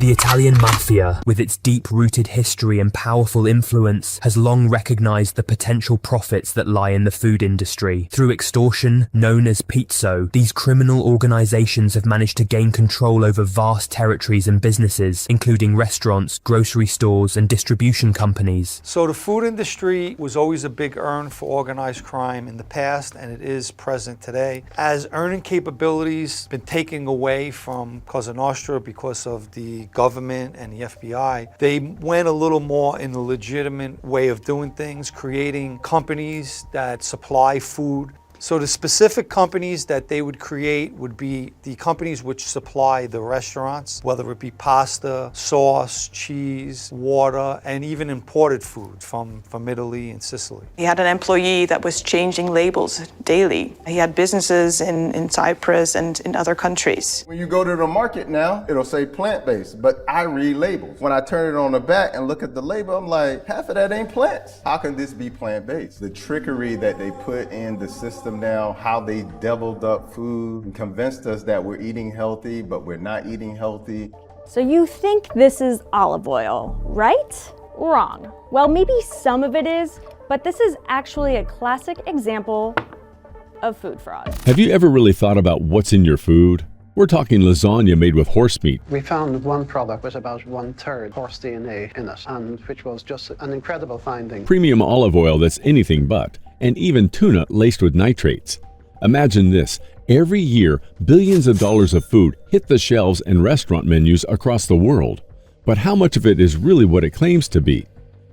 The Italian Mafia, with its deep-rooted history and powerful influence, has long recognized the potential profits that lie in the food industry. Through extortion, known as pizzo, these criminal organizations have managed to gain control over vast territories and businesses, including restaurants, grocery stores, and distribution companies. So the food industry was always a big earn for organized crime in the past, and it is present today. As earning capabilities been taken away from Cosa Nostra because of the government and the FBI, they went a little more in the legitimate way of doing things, creating companies that supply food. So the specific companies that they would create would be the companies which supply the restaurants, whether it be pasta, sauce, cheese, water, and even imported food from Italy and Sicily. He had an employee that was changing labels daily. He had businesses in Cyprus and in other countries. When you go to the market now, it'll say plant-based, but I read labels. When I turn it on the back and look at the label, I'm like, half of that ain't plants. How can this be plant-based? The trickery that they put in the system now, how they deviled up food and convinced us that we're eating healthy, but we're not eating healthy. So you think this is olive oil, right? Wrong. Well, maybe some of it is, but this is actually a classic example of food fraud. Have you ever really thought about what's in your food? We're talking lasagna made with horse meat. We found one product with about 1/3 horse DNA in it, and which was just an incredible finding. Premium olive oil that's anything but, and even tuna laced with nitrates. Imagine this. Every year, billions of dollars of food hit the shelves and restaurant menus across the world. But how much of it is really what it claims to be?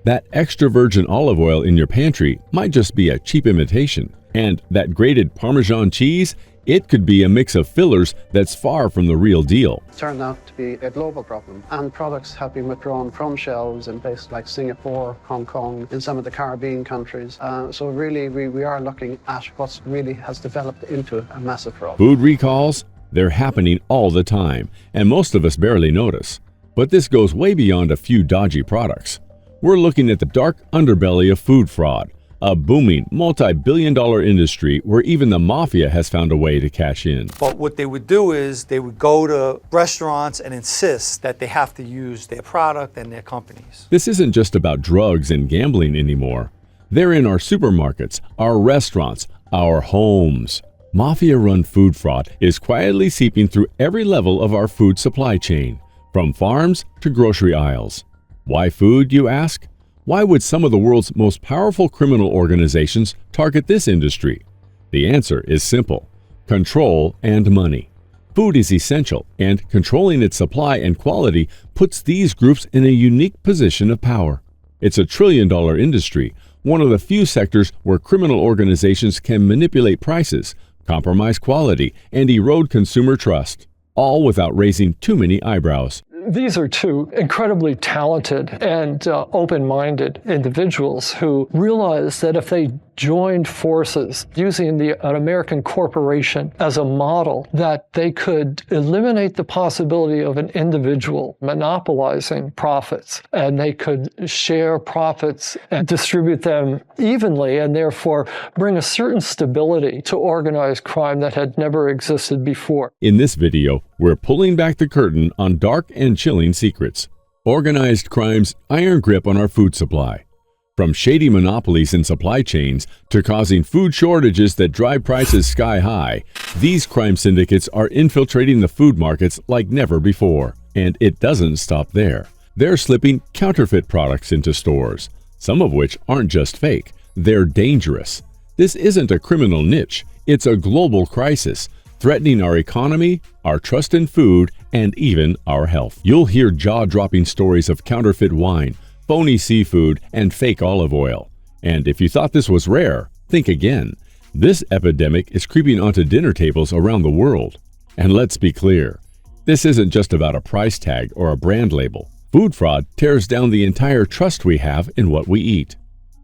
That extra virgin olive oil in your pantry might just be a cheap imitation. And that grated Parmesan cheese? It could be a mix of fillers that's far from the real deal. It turned out to be a global problem, and products have been withdrawn from shelves in places like Singapore, Hong Kong, in some of the Caribbean countries. So really, we are looking at what really has developed into a massive fraud. Food recalls? They're happening all the time, and most of us barely notice. But this goes way beyond a few dodgy products. We're looking at the dark underbelly of food fraud, a booming, multi-billion-dollar industry where even the mafia has found a way to cash in. But what they would do is they would go to restaurants and insist that they have to use their product and their companies. This isn't just about drugs and gambling anymore. They're in our supermarkets, our restaurants, our homes. Mafia-run food fraud is quietly seeping through every level of our food supply chain, from farms to grocery aisles. Why food, you ask? Why would some of the world's most powerful criminal organizations target this industry? The answer is simple: control and money. Food is essential, and controlling its supply and quality puts these groups in a unique position of power. It's a trillion-dollar industry, one of the few sectors where criminal organizations can manipulate prices, compromise quality, and erode consumer trust, all without raising too many eyebrows. These are two incredibly talented and open-minded individuals who realized that if they joined forces using an American corporation as a model, that they could eliminate the possibility of an individual monopolizing profits, and they could share profits and distribute them evenly, and therefore bring a certain stability to organized crime that had never existed before. In this video, we're pulling back the curtain on dark and chilling secrets. Organized crime's iron grip on our food supply. From shady monopolies in supply chains to causing food shortages that drive prices sky high, these crime syndicates are infiltrating the food markets like never before. And it doesn't stop there. They're slipping counterfeit products into stores, some of which aren't just fake, they're dangerous. This isn't a criminal niche, it's a global crisis, threatening our economy, our trust in food, and even our health. You'll hear jaw-dropping stories of counterfeit wine, phony seafood, and fake olive oil. And if you thought this was rare, think again. This epidemic is creeping onto dinner tables around the world. And let's be clear, this isn't just about a price tag or a brand label. Food fraud tears down the entire trust we have in what we eat.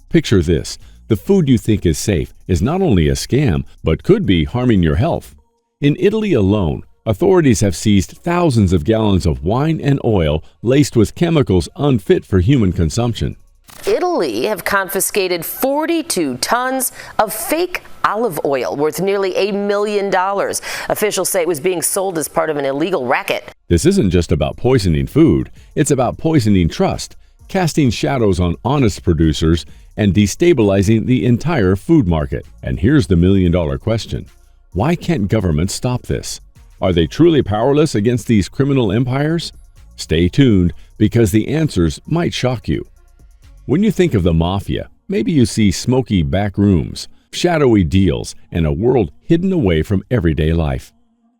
Picture this: the food you think is safe is not only a scam, but could be harming your health. In Italy alone, authorities have seized thousands of gallons of wine and oil laced with chemicals unfit for human consumption. Italy have confiscated 42 tons of fake olive oil worth nearly $1 million. Officials say it was being sold as part of an illegal racket. This isn't just about poisoning food, it's about poisoning trust, casting shadows on honest producers, and destabilizing the entire food market. And here's the million-dollar question. Why can't governments stop this? Are they truly powerless against these criminal empires? Stay tuned, because the answers might shock you. When you think of the Mafia, maybe you see smoky back rooms, shadowy deals, and a world hidden away from everyday life.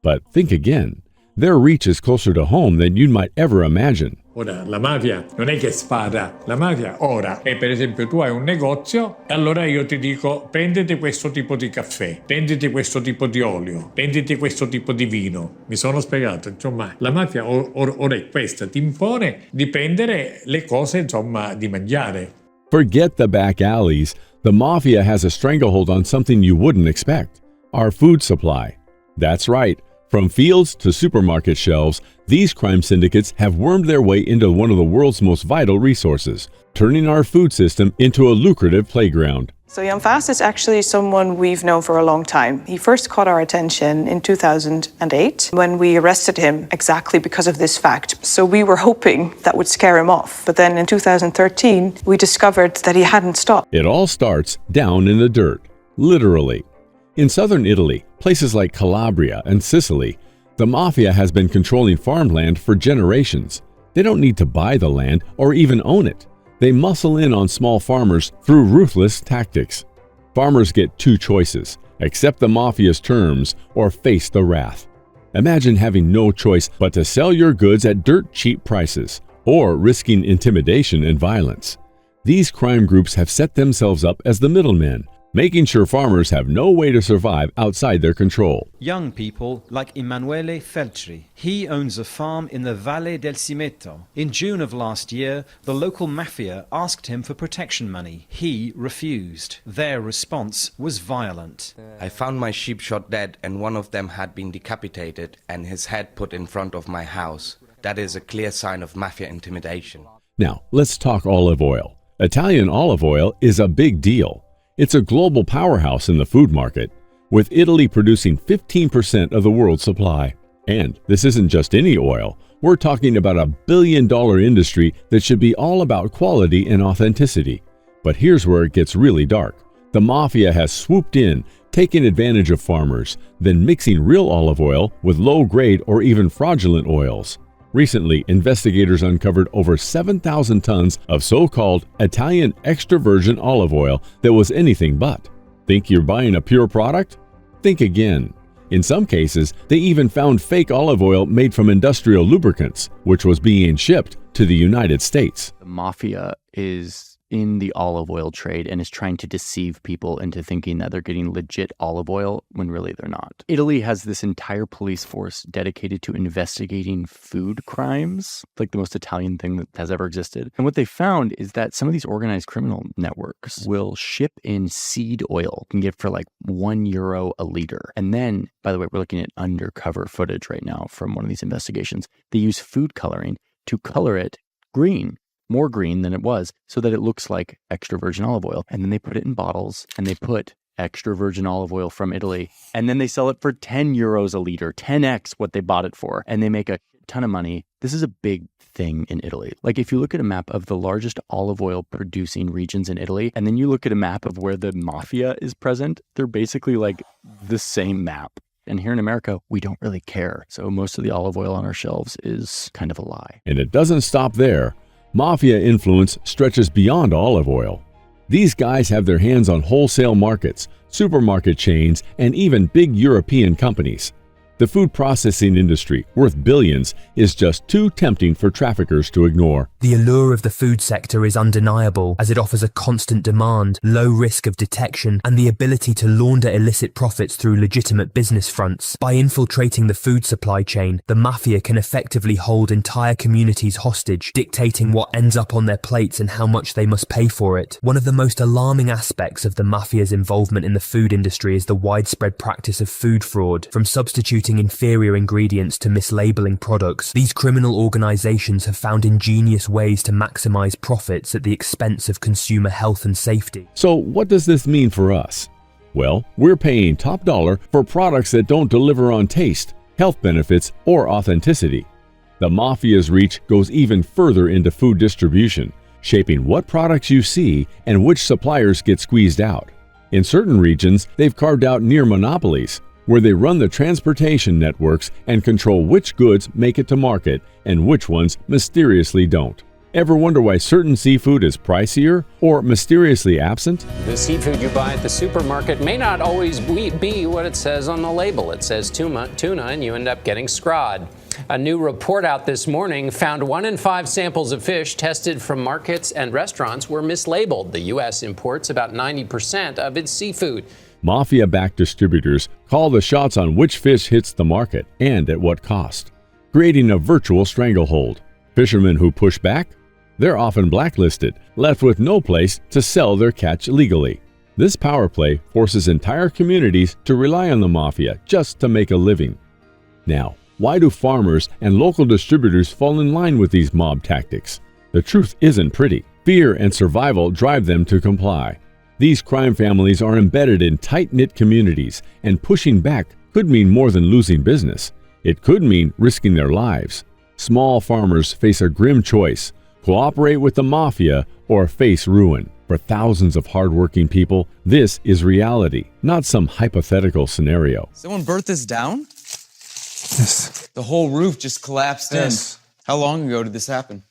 But think again. Their reach is closer to home than you might ever imagine. Ora, la mafia non è che spara, la mafia ora è, per esempio, tu hai un negozio e allora io ti dico prendete questo tipo di caffè, prendete questo tipo di olio, prendete questo tipo di vino. Mi sono spiegato, insomma, la mafia ora è questa, ti impone di prendere le cose, insomma, di mangiare. Forget the back alleys. The Mafia has a stranglehold on something you wouldn't expect: our food supply. That's right. From fields to supermarket shelves, these crime syndicates have wormed their way into one of the world's most vital resources, turning our food system into a lucrative playground. So Jan Vast is actually someone we've known for a long time. He first caught our attention in 2008 when we arrested him exactly because of this fact. So we were hoping that would scare him off. But then in 2013, we discovered that he hadn't stopped. It all starts down in the dirt, literally. In southern Italy, places like Calabria and Sicily, the Mafia has been controlling farmland for generations. They don't need to buy the land or even own it. They muscle in on small farmers through ruthless tactics. Farmers get two choices: accept the Mafia's terms or face the wrath. Imagine having no choice but to sell your goods at dirt-cheap prices, or risking intimidation and violence. These crime groups have set themselves up as the middlemen, making sure farmers have no way to survive outside their control. Young people like Emanuele Feltri. He owns a farm in the Valle del Cimetto. In June of last year, the local mafia asked him for protection money. He refused. Their response was violent. I found my sheep shot dead, and one of them had been decapitated and his head put in front of my house. That is a clear sign of mafia intimidation. Now, let's talk olive oil. Italian olive oil is a big deal. It's a global powerhouse in the food market, with Italy producing 15% of the world's supply. And this isn't just any oil. We're talking about a billion-dollar industry that should be all about quality and authenticity. But here's where it gets really dark. The Mafia has swooped in, taking advantage of farmers, then mixing real olive oil with low-grade or even fraudulent oils. Recently, investigators uncovered over 7,000 tons of so-called Italian extra virgin olive oil that was anything but. Think you're buying a pure product? Think again. In some cases, they even found fake olive oil made from industrial lubricants, which was being shipped to the United States. The Mafia is in the olive oil trade and is trying to deceive people into thinking that they're getting legit olive oil when really they're not. Italy has this entire police force dedicated to investigating food crimes, like the most Italian thing that has ever existed. And what they found is that some of these organized criminal networks will ship in seed oil, can get for like €1 a liter. And then, by the way, we're looking at undercover footage right now from one of these investigations. They use food coloring to color it green, more green than it was, so that it looks like extra virgin olive oil. And then they put it in bottles and they put extra virgin olive oil from Italy. And then they sell it for €10 a liter, 10x what they bought it for. And they make a ton of money. This is a big thing in Italy. Like if you look at a map of the largest olive oil producing regions in Italy, and then you look at a map of where the Mafia is present, they're basically like the same map. And here in America, we don't really care. So most of the olive oil on our shelves is kind of a lie. And it doesn't stop there. Mafia influence stretches beyond olive oil. These guys have their hands on wholesale markets, supermarket chains, and even big European companies. The food processing industry, worth billions, is just too tempting for traffickers to ignore. The allure of the food sector is undeniable, as it offers a constant demand, low risk of detection, and the ability to launder illicit profits through legitimate business fronts. By infiltrating the food supply chain, the Mafia can effectively hold entire communities hostage, dictating what ends up on their plates and how much they must pay for it. One of the most alarming aspects of the Mafia's involvement in the food industry is the widespread practice of food fraud, from substituting attributing inferior ingredients to mislabeling products, these criminal organizations have found ingenious ways to maximize profits at the expense of consumer health and safety. So what does this mean for us? Well, we're paying top dollar for products that don't deliver on taste, health benefits, or authenticity. The Mafia's reach goes even further into food distribution, shaping what products you see and which suppliers get squeezed out. In certain regions, they've carved out near monopolies, where they run the transportation networks and control which goods make it to market and which ones mysteriously don't. Ever wonder why certain seafood is pricier or mysteriously absent? The seafood you buy at the supermarket may not always be what it says on the label. It says tuna, and you end up getting scrod. A new report out this morning found 1 in 5 samples of fish tested from markets and restaurants were mislabeled. The U.S. imports about 90% of its seafood. Mafia-backed distributors call the shots on which fish hits the market and at what cost, creating a virtual stranglehold. Fishermen who push back? They're often blacklisted, left with no place to sell their catch legally. This power play forces entire communities to rely on the Mafia just to make a living. Now, why do farmers and local distributors fall in line with these mob tactics? The truth isn't pretty. Fear and survival drive them to comply. These crime families are embedded in tight-knit communities, and pushing back could mean more than losing business. It could mean risking their lives. Small farmers face a grim choice: cooperate with the Mafia or face ruin. For thousands of hardworking people, this is reality, not some hypothetical scenario. Someone burnt this down? Yes. The whole roof just collapsed in. How long ago did this happen?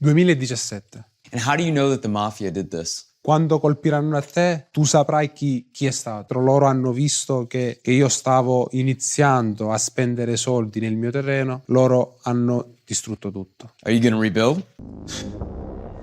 2017. And how do you know that the Mafia did this? Quando colpiranno a te, tu saprai chi è stato. Loro hanno visto che io stavo iniziando a spendere soldi nel mio terreno. Loro hanno distrutto tutto. Are you going to rebuild?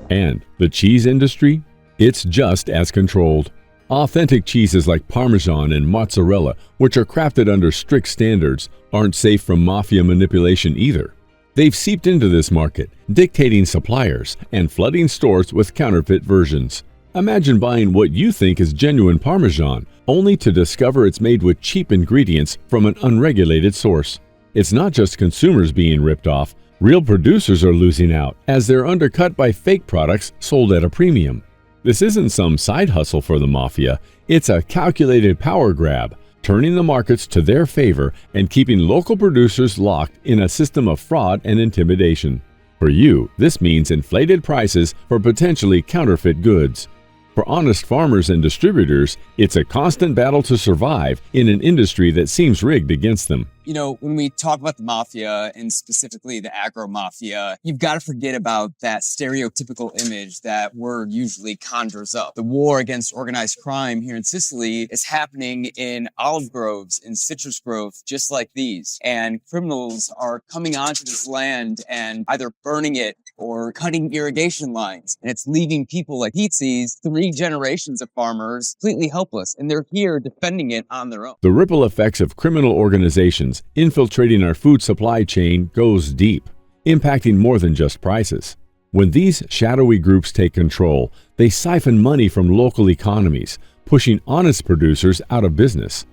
And the cheese industry? It's just as controlled. Authentic cheeses like Parmesan and mozzarella, which are crafted under strict standards, aren't safe from Mafia manipulation either. They've seeped into this market, dictating suppliers and flooding stores with counterfeit versions. Imagine buying what you think is genuine Parmesan, only to discover it's made with cheap ingredients from an unregulated source. It's not just consumers being ripped off, real producers are losing out as they're undercut by fake products sold at a premium. This isn't some side hustle for the Mafia, it's a calculated power grab, turning the markets to their favor and keeping local producers locked in a system of fraud and intimidation. For you, this means inflated prices for potentially counterfeit goods. For honest farmers and distributors, it's a constant battle to survive in an industry that seems rigged against them. You know, when we talk about the Mafia, and specifically the agro-mafia, you've got to forget about that stereotypical image that word usually conjures up. The war against organized crime here in Sicily is happening in olive groves, in citrus groves, just like these. And criminals are coming onto this land and either burning it or cutting irrigation lines. And it's leaving people like Pizzi's, 3 generations of farmers, completely helpless. And they're here defending it on their own. The ripple effects of criminal organizations infiltrating our food supply chain goes deep, impacting more than just prices. When these shadowy groups take control, they siphon money from local economies, pushing honest producers out of business.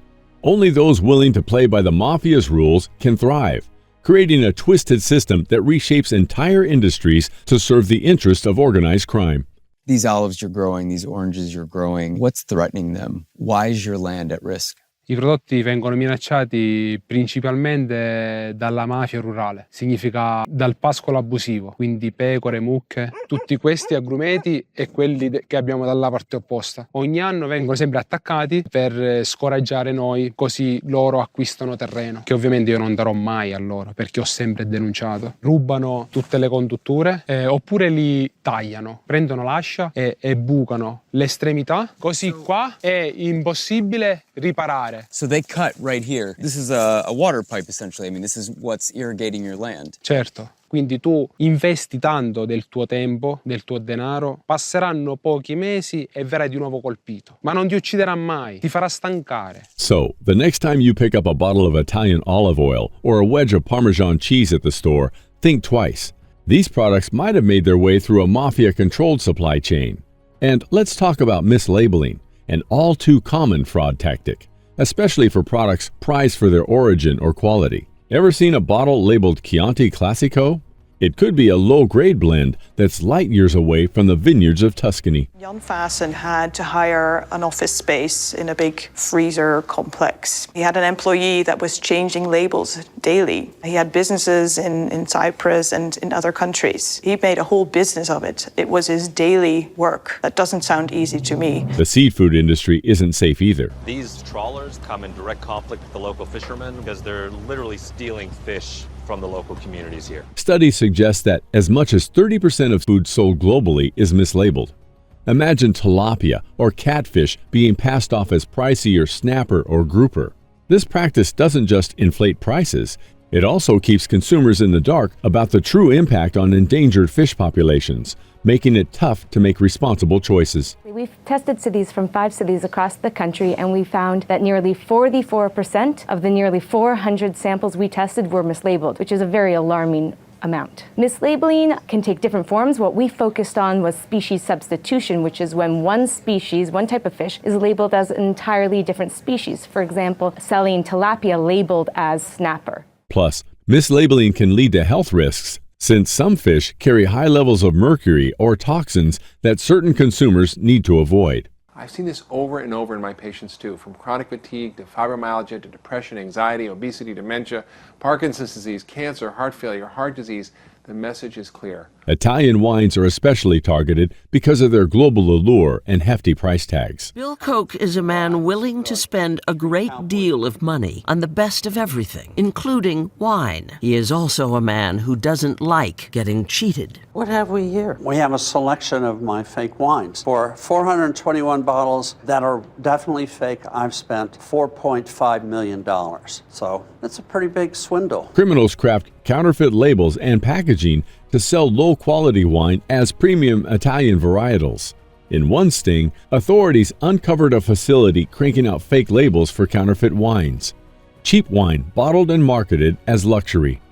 Only those willing to play by the Mafia's rules can thrive, creating a twisted system that reshapes entire industries to serve the interests of organized crime. These olives you're growing, these oranges you're growing, what's threatening them? Why is your land at risk? I prodotti vengono minacciati principalmente dalla mafia rurale, significa dal pascolo abusivo, quindi pecore, mucche, tutti questi agrumeti e quelli che abbiamo dalla parte opposta. Ogni anno vengono sempre attaccati per scoraggiare noi, così loro acquistano terreno, che ovviamente io non darò mai a loro perché ho sempre denunciato. Rubano tutte le condutture oppure li tagliano, prendono l'ascia e bucano l'estremità, così qua è impossibile riparare. So they cut right here. This is a water pipe essentially. I mean, this is what's irrigating your land. Certo. Quindi tu investi tanto del tuo tempo, del tuo denaro, passeranno pochi mesi e verrai di nuovo colpito. Ma non ti ucciderà mai, ti farà stancare. So, the next time you pick up a bottle of Italian olive oil or a wedge of Parmesan cheese at the store, think twice. These products might have made their way through a Mafia-controlled supply chain. And let's talk about mislabeling, an all-too-common fraud tactic. especially for products prized for their origin or quality. Ever seen a bottle labeled Chianti Classico? It could be a low-grade blend that's light years away from the vineyards of Tuscany. Jan Vassen had to hire an office space in a big freezer complex. He had an employee that was changing labels daily. He had businesses in Cyprus and in other countries. He made a whole business of it. It was his daily work. That doesn't sound easy to me. The seafood industry isn't safe either. These trawlers come in direct conflict with the local fishermen because they're literally stealing fish from the local communities here. Studies suggest that as much as 30% of food sold globally is mislabeled. Imagine tilapia or catfish being passed off as pricier snapper or grouper. This practice doesn't just inflate prices, it also keeps consumers in the dark about the true impact on endangered fish populations, making it tough to make responsible choices. We've tested cities from 5 cities across the country, and we found that nearly 44% of the nearly 400 samples we tested were mislabeled, which is a very alarming amount. Mislabeling can take different forms. What we focused on was species substitution, which is when one species, one type of fish, is labeled as an entirely different species. For example, selling tilapia labeled as snapper. Plus, mislabeling can lead to health risks, since some fish carry high levels of mercury or toxins that certain consumers need to avoid. I've seen this over and over in my patients too, from chronic fatigue to fibromyalgia to depression, anxiety, obesity, dementia, Parkinson's disease, cancer, heart failure, heart disease. The message is clear. Italian wines are especially targeted because of their global allure and hefty price tags. Bill Koch is a man willing to spend a great deal of money on the best of everything, including wine. He is also a man who doesn't like getting cheated. What have we here? We have a selection of my fake wines. For 421 bottles that are definitely fake, I've spent $4.5 million. So it's a pretty big swindle. Criminals craft counterfeit labels and packaging to sell low-quality wine as premium Italian varietals. In one sting, authorities uncovered a facility cranking out fake labels for counterfeit wines. Cheap wine bottled and marketed as luxury.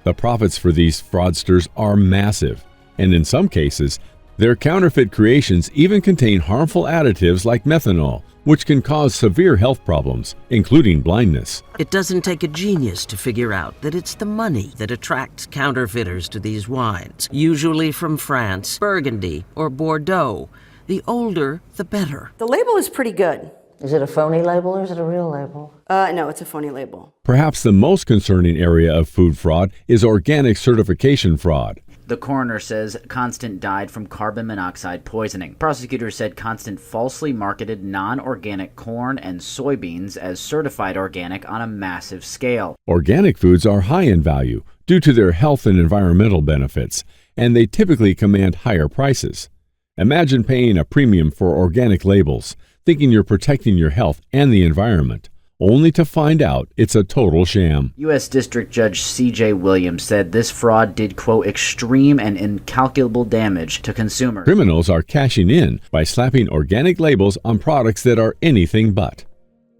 The profits for these fraudsters are massive, and in some cases, their counterfeit creations even contain harmful additives like methanol, which can cause severe health problems, including blindness. It doesn't take a genius to figure out that it's the money that attracts counterfeiters to these wines, usually from France, Burgundy, or Bordeaux. The older, the better. The label is pretty good. Is it a phony label or is it a real label? No, it's a phony label. Perhaps the most concerning area of food fraud is organic certification fraud. The coroner says Constant died from carbon monoxide poisoning. Prosecutors said Constant falsely marketed non-organic corn and soybeans as certified organic on a massive scale. Organic foods are high in value due to their health and environmental benefits, and they typically command higher prices. Imagine paying a premium for organic labels, thinking you're protecting your health and the environment, only to find out it's a total sham. U.S. District Judge C.J. Williams said this fraud did, quote, extreme and incalculable damage to consumers. Criminals are cashing in by slapping organic labels on products that are anything but.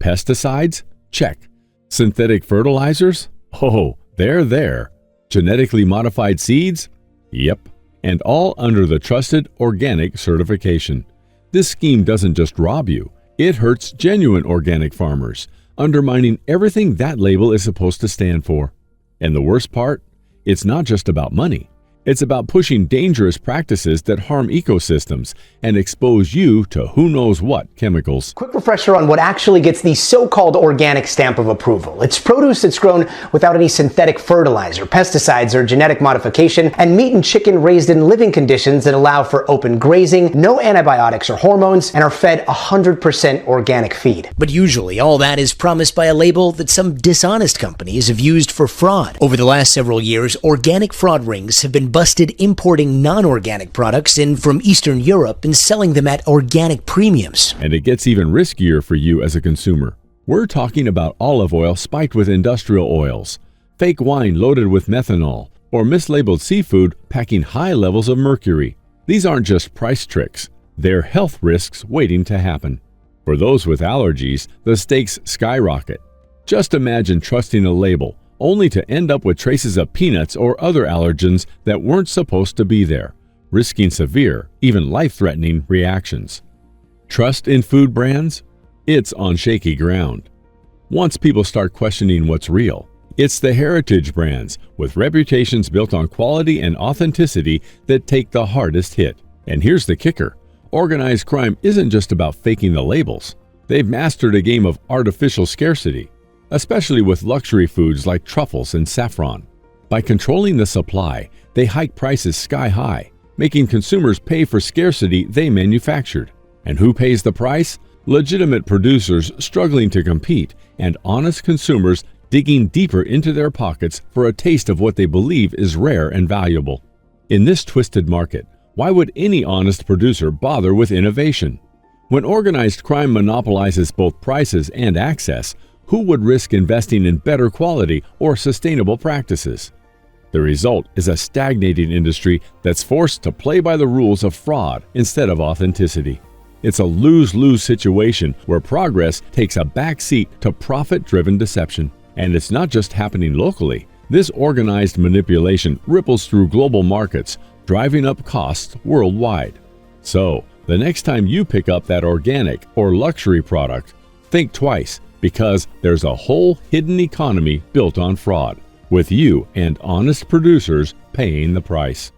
Pesticides? Check. Synthetic fertilizers? Oh, they're there. Genetically modified seeds? Yep. And all under the trusted organic certification. This scheme doesn't just rob you, it hurts genuine organic farmers, undermining everything that label is supposed to stand for. And the worst part? It's not just about money. It's about pushing dangerous practices that harm ecosystems and expose you to who knows what chemicals. Quick refresher on what actually gets the so-called organic stamp of approval. It's produce that's grown without any synthetic fertilizer, pesticides, or genetic modification, and meat and chicken raised in living conditions that allow for open grazing, no antibiotics or hormones, and are fed 100% organic feed. But usually all that is promised by a label that some dishonest companies have used for fraud. Over the last several years, organic fraud rings have been busted importing non-organic products in from Eastern Europe and selling them at organic premiums. And it gets even riskier for you as a consumer. We're talking about olive oil spiked with industrial oils, fake wine loaded with methanol, or mislabeled seafood packing high levels of mercury. These aren't just price tricks, they're health risks waiting to happen. For those with allergies, the stakes skyrocket. Just imagine trusting a label only to end up with traces of peanuts or other allergens that weren't supposed to be there, risking severe, even life-threatening reactions. Trust in food brands? It's on shaky ground. once people start questioning what's real. It's the heritage brands, with reputations built on quality and authenticity, that take the hardest hit. And here's the kicker. Organized crime isn't just about faking the labels. They've mastered a game of artificial scarcity, especially with luxury foods like truffles and saffron. By controlling the supply, they hike prices sky high, making consumers pay for scarcity they manufactured. And who pays the price? Legitimate producers struggling to compete, and honest consumers digging deeper into their pockets for a taste of what they believe is rare and valuable. In this twisted market, why would any honest producer bother with innovation? When organized crime monopolizes both prices and access, who would risk investing in better quality or sustainable practices? The result is a stagnating industry that's forced to play by the rules of fraud instead of authenticity. It's a lose-lose situation where progress takes a backseat to profit-driven deception. And it's not just happening locally. This organized manipulation ripples through global markets, driving up costs worldwide. So, the next time you pick up that organic or luxury product, think twice, because there's a whole hidden economy built on fraud, with you and honest producers paying the price.